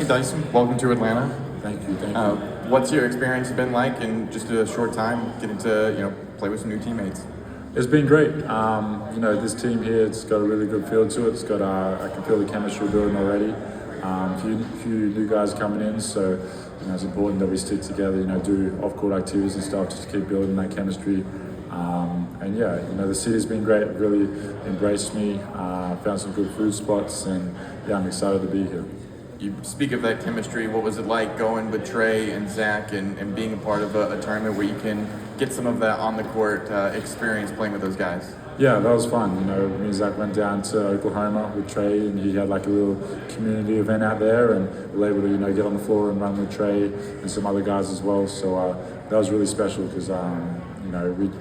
Hey Dyson, welcome to Atlanta. Thank you, thank you. What's your experience been like in just a short time getting to play with some new teammates? It's been great. This team here, it's got a really good feel to it. It's got, I can feel the chemistry building already. Few new guys coming in, so it's important that we stick together. Do off-court activities and stuff just to keep building that chemistry. The city's been great. It really embraced me. Found some good food spots, and I'm excited to be here. You speak of that chemistry. What was it like going with Trey and Zach and being a part of a tournament where you can get some of that on the court experience playing with those guys? Yeah, that was fun. Me and Zach went down to Oklahoma with Trey, and he had like a little community event out there, and we were able to get on the floor and run with Trey and some other guys as well. So that was really special because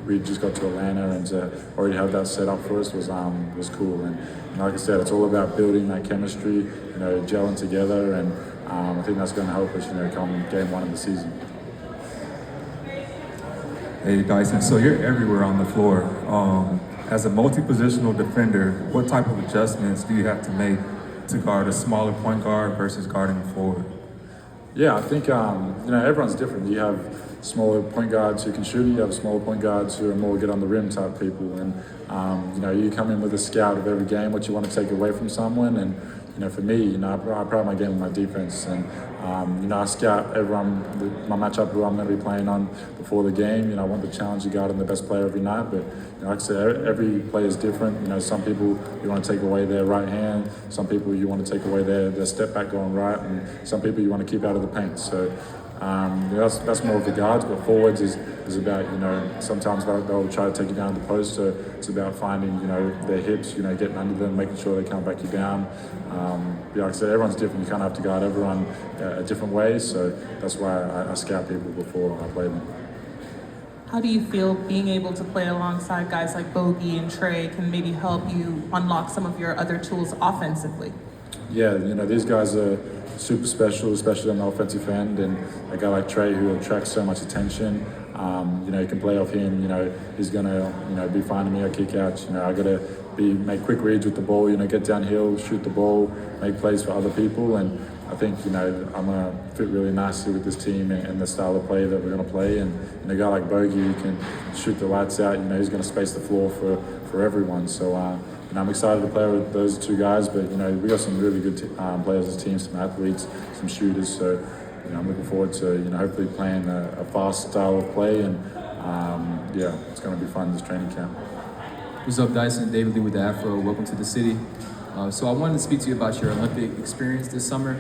we just got to Atlanta, and to already have that set up for us was cool. And like I said, it's all about building that chemistry, gelling together, and I think that's going to help us, come game one of the season. Hey Dyson, so you're everywhere on the floor. As a multi-positional defender, what type of adjustments do you have to make to guard a smaller point guard versus guarding a forward? Yeah, I think everyone's different. You have smaller point guards who can shoot. You have smaller point guards who are more get on the rim type people. And you come in with a scout of every game, what you want to take away from someone. And for me, I pride my game on my defense, and I scout everyone, my matchup who I'm going to be playing on before the game. I want the challenge of guarding the best player every night. But like I said, every player is different. Some people you want to take away their right hand, some people you want to take away their step back going right, and some people you want to keep out of the paint. So that's more of the guards, but forwards is about, sometimes they'll try to take you down the post, so it's about finding, their hips, getting under them, making sure they can't back you down. Like I said, everyone's different. You can't have to guard everyone a different way, so that's why I scout people before I play them. How do you feel being able to play alongside guys like Bogey and Trey can maybe help you unlock some of your other tools offensively? Yeah, these guys are super special, especially on the offensive end, and a guy like Trey who attracts so much attention. You can play off him. He's gonna be finding me a kick out. I gotta make quick reads with the ball. Get downhill, shoot the ball, make plays for other people, and I think I'm gonna fit really nicely with this team and the style of play that we're gonna play. And a guy like Bogey who can shoot the lights out. He's gonna space the floor for everyone. So. I'm excited to play with those two guys, but we got some really good players as a team, some athletes, some shooters. So I'm looking forward to hopefully playing a fast style of play, and it's going to be fun this training camp. What's up, Dyson? David Lee with the Afro. Welcome to the city. So I wanted to speak to you about your Olympic experience this summer.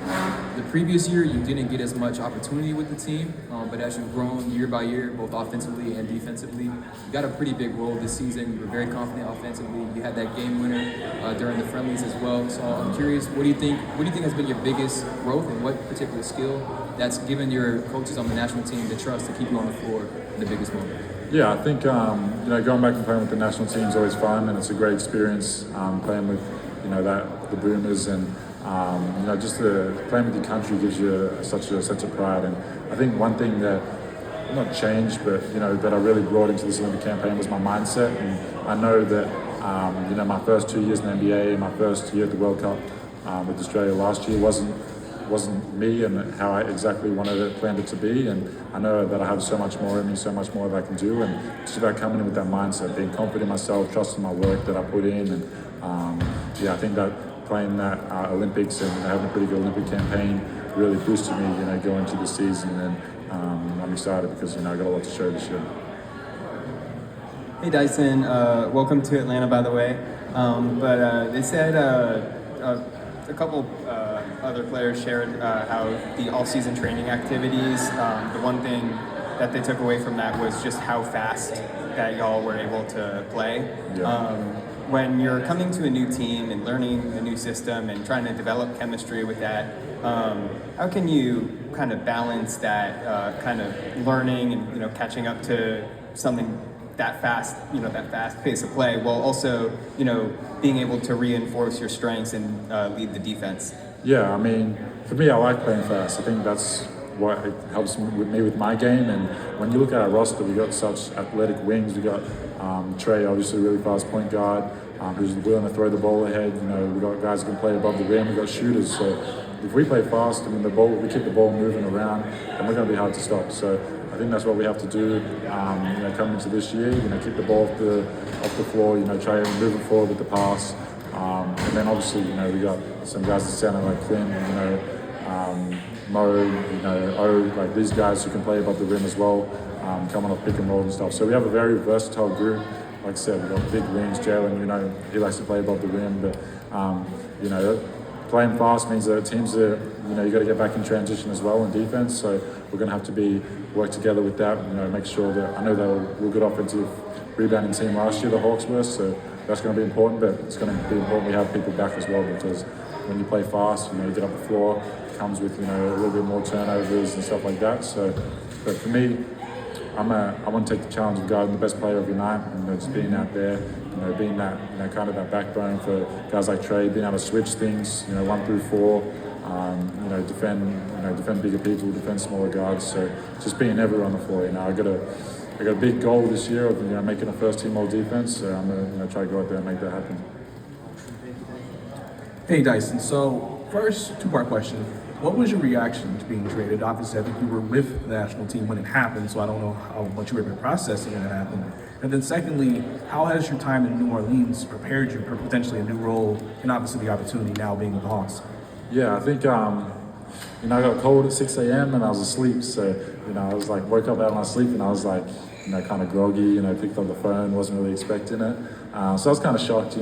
The previous year, you didn't get as much opportunity with the team, but as you've grown year by year, both offensively and defensively, you got a pretty big role this season. You were very confident offensively. You had that game winner during the friendlies as well. So I'm curious, what do you think has been your biggest growth, and what particular skill that's given your coaches on the national team the trust to keep you on the floor in the biggest moment? Yeah, I think going back and playing with the national team is always fun, and it's a great experience playing with the Boomers, and just playing with your country gives you such a sense of pride. And I think one thing that not changed, but that I really brought into this Olympic campaign was my mindset. And I know that my first 2 years in the NBA, my first year at the World Cup with Australia last year wasn't me and how I exactly planned it to be. And I know that I have so much more in me, so much more that I can do, and it's about coming in with that mindset, being confident in myself, trusting my work that I put in. And I think that playing that Olympics and having a pretty good Olympic campaign really boosted me, going into the season. And I'm excited because I got a lot to show this year. Hey Dyson, welcome to Atlanta, by the way. They said a couple other players shared how the all-season training activities, the one thing that they took away from that was just how fast that y'all were able to play. Yeah. When you're coming to a new team and learning a new system and trying to develop chemistry with that, how can you kind of balance that kind of learning and catching up to something that fast, that fast pace of play, while also being able to reinforce your strengths and lead the defense? Yeah, I mean, for me, I like playing fast. I think that's what it helps me with my game. And when you look at our roster, we got such athletic wings. We got Trey, obviously a really fast point guard, who's willing to throw the ball ahead. We got guys who can play above the rim. We got shooters. So if we play fast and we keep the ball moving around, then we're going to be hard to stop. So I think that's what we have to do. Coming into this year, keep the ball off the floor. Try and move it forward with the pass. And then obviously, we got some guys at center like Clint, Mo, like these guys who can play above the rim as well, coming off pick and roll and stuff. So we have a very versatile group. Like I said, we've got big wings. Jalen, he likes to play above the rim, but playing fast means that teams are, you got to get back in transition as well in defense. So we're going to have to work together with that. Make sure that I know they were a good offensive rebounding team last year, the Hawks were. So that's going to be important, but it's going to be important we have people back as well, because when you play fast, you get up the floor, it comes with a little bit more turnovers and stuff like that. So, but for me, I want to take the challenge of guarding the best player of your night, and just being out there, being that kind of that backbone for guys like Trey, being able to switch things, 1 through 4, defend bigger people, defend smaller guards. So just being everywhere on the floor. I got a big goal this year of making a first team all defense. So I'm gonna try to go out there and make that happen. Hey Dyson, so first two-part question. What was your reaction to being traded? Obviously, I think you were with the national team when it happened, so I don't know how much you were processing when it happened. And then secondly, how has your time in New Orleans prepared you for potentially a new role and obviously the opportunity now being with the Hawks? Yeah, I think, I got cold at 6 a.m. and I was asleep. So, I was like, woke up out of my sleep and I was like, kind of groggy, picked up the phone, wasn't really expecting it. So I was kind of shocked,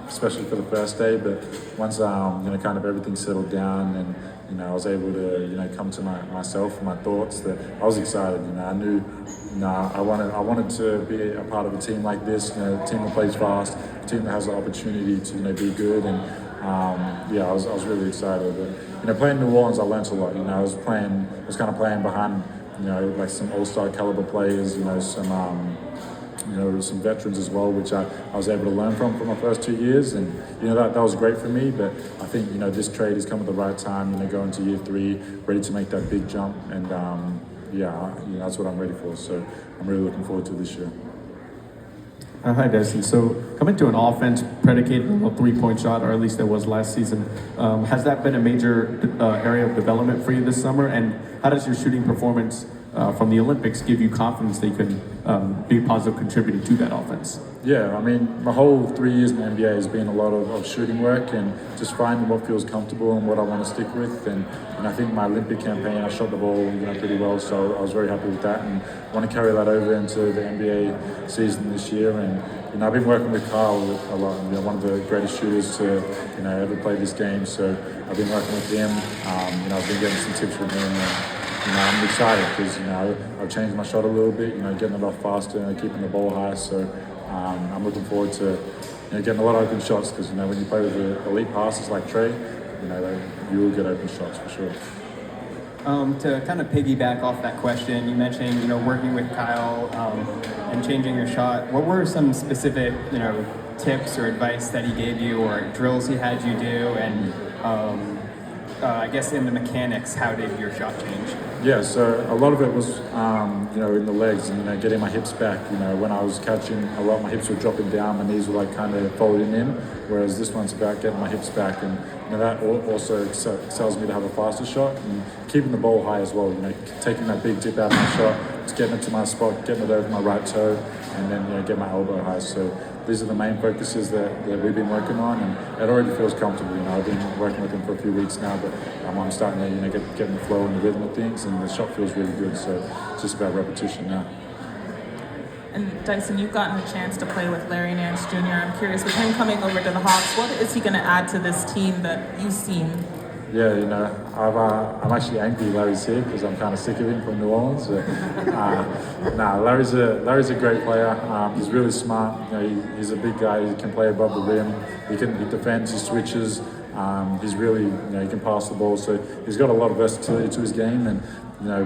especially for the first day. But once, kind of everything settled down and, I was able to, come to myself and my thoughts, that I was excited. I knew, I wanted to be a part of a team like this, a team that plays fast, a team that has the opportunity to, be good. And I was really excited. But, playing New Orleans, I learned a lot. I was kind of playing behind, like some all-star caliber players, some veterans as well, which I was able to learn from my first 2 years, and that was great for me. But I think this trade has come at the right time. Going to year 3, ready to make that big jump, and that's what I'm ready for. So I'm really looking forward to this year. Hi, Dyson. So coming to an offense predicated on a three-point shot, or at least that was last season, has that been a major area of development for you this summer? And how does your shooting performance from the Olympics give you confidence that you can be a positive contributor to that offense? Yeah, my whole 3 years in the NBA has been a lot of shooting work and just finding what feels comfortable and what I want to stick with. And I think my Olympic campaign, I shot the ball pretty well, so I was very happy with that, and want to carry that over into the NBA season this year. And I've been working with Kyle a lot, one of the greatest shooters to ever play this game. So I've been working with him. I've been getting some tips from him. And, I'm excited because I've changed my shot a little bit. Getting it off faster and keeping the ball high. So I'm looking forward to getting a lot of open shots, because when you play with the elite passers like Trey, you will get open shots for sure. To kind of piggyback off that question, you mentioned working with Kyle and changing your shot. What were some specific tips or advice that he gave you, or drills he had you do, and I guess in the mechanics, how did your shot change? Yeah, so a lot of it was, in the legs and, getting my hips back. When I was catching a lot, my hips were dropping down, my knees were like kind of folding in, whereas this one's about getting my hips back. And that also tells me to have a faster shot and keeping the ball high as well. Taking that big dip out of my shot, just getting it to my spot, getting it over my right toe, and then, get my elbow high. So these are the main focuses that we've been working on, and it already feels comfortable. I've been working with him for a few weeks now, but I'm starting to get in the flow and the rhythm of things, and the shot feels really good. So it's just about repetition now. And Dyson, you've gotten a chance to play with Larry Nance Jr. I'm curious, with him coming over to the Hawks, what is he going to add to this team that you've seen? Yeah, I'm actually angry Larry's here, because I'm kind of sick of him from New Orleans. Larry's a great player. He's really smart. He's a big guy. He can play above the rim. He defends. He switches. He's really, he can pass the ball. So he's got a lot of versatility to his game. And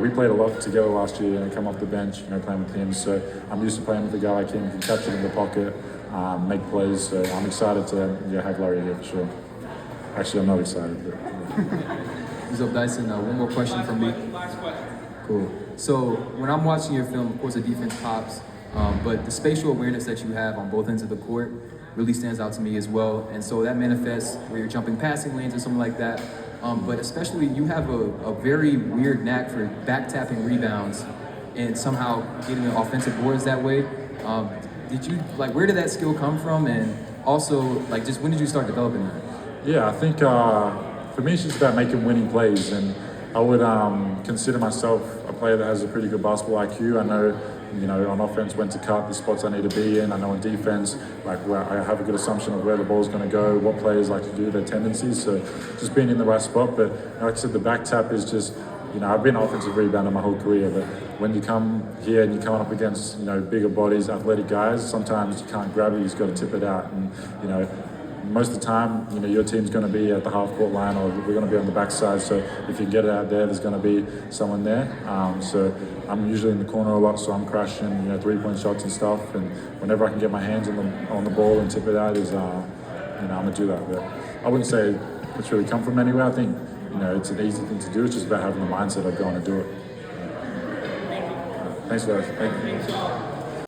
we played a lot together last year. Come off the bench, playing with him. So I'm used to playing with a guy like him. He can catch it in the pocket, make plays. So I'm excited to have Larry here for sure. Actually, I'm not excited. But, What's up, Dyson? One more question from me. Cool. So when I'm watching your film, of course, the defense pops, but the spatial awareness that you have on both ends of the court really stands out to me as well. And so that manifests where you're jumping passing lanes or something like that. But especially you have a very weird knack for back tapping rebounds and somehow getting the offensive boards that way. Did you where did that skill come from? And also just when did you start developing that? Yeah, I think for me it's just about making winning plays, and I would consider myself a player that has a pretty good basketball IQ. I know, on offense when to cut, the spots I need to be in. I know on defense, where I have a good assumption of where the ball's going to go, what players like to do, their tendencies. So just being in the right spot. But like I said, the back tap is just, I've been an offensive rebounder my whole career, but when you come here and you're coming up against, bigger bodies, athletic guys, sometimes you can't grab it, you just got to tip it out. And, most of the time, your team's going to be at the half-court line, or we're going to be on the backside. So if you get it out there, there's going to be someone there. So I'm usually in the corner a lot, so I'm crashing, three-point shots and stuff. And whenever I can get my hands on the ball and tip it out, I'm going to do that. But I wouldn't say it's really come from anywhere. I think, it's an easy thing to do. It's just about having the mindset of going to do it. Thanks, guys. Thank you.